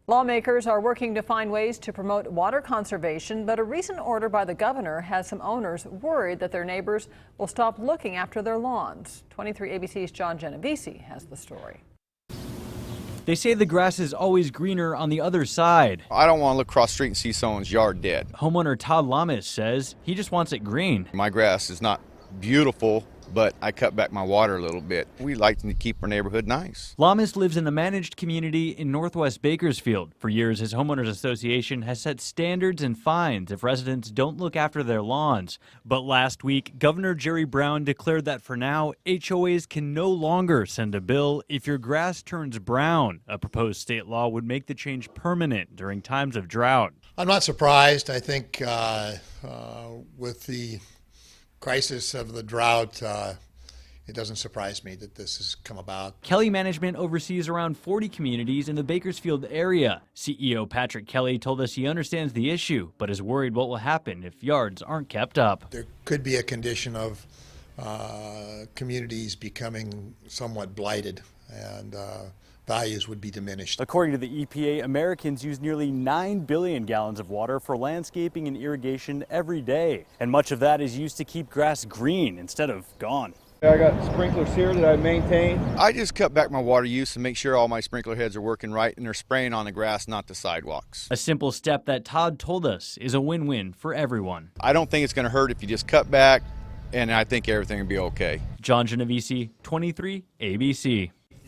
Lawmakers are working to find ways to promote water conservation, but a recent order by the governor has some owners worried that their neighbors will stop looking after their lawns. 23 ABC's John Genovese has the story. They say the grass is always greener on the other side. I don't want to look across the street and see someone's yard dead. Homeowner Todd Lamas says he just wants it green. My grass is not beautiful, but I cut back my water a little bit. We like to keep our neighborhood nice. Lamas lives in a managed community in northwest Bakersfield. For years, his homeowners association has set standards and fines if residents don't look after their lawns. But last week, Governor Jerry Brown declared that for now, HOAs can no longer send a bill if your grass turns brown. A proposed state law would make the change permanent during times of drought. I'm not surprised. I think with the crisis of the drought, it doesn't surprise me that this has come about. Kelly Management oversees around 40 communities in the Bakersfield area. CEO Patrick Kelly told us he understands the issue, but is worried what will happen if yards aren't kept up. There could be a condition of communities becoming somewhat blighted, and values would be diminished. According to the EPA, Americans use nearly 9 billion gallons of water for landscaping and irrigation every day. And much of that is used to keep grass green instead of gone. I got sprinklers here that I maintain. I just cut back my water use to make sure all my sprinkler heads are working right and they're spraying on the grass, not the sidewalks. A simple step that Todd told us is a win-win for everyone. I don't think it's going to hurt if you just cut back, and I think everything will be okay. John Genovese, 23 ABC.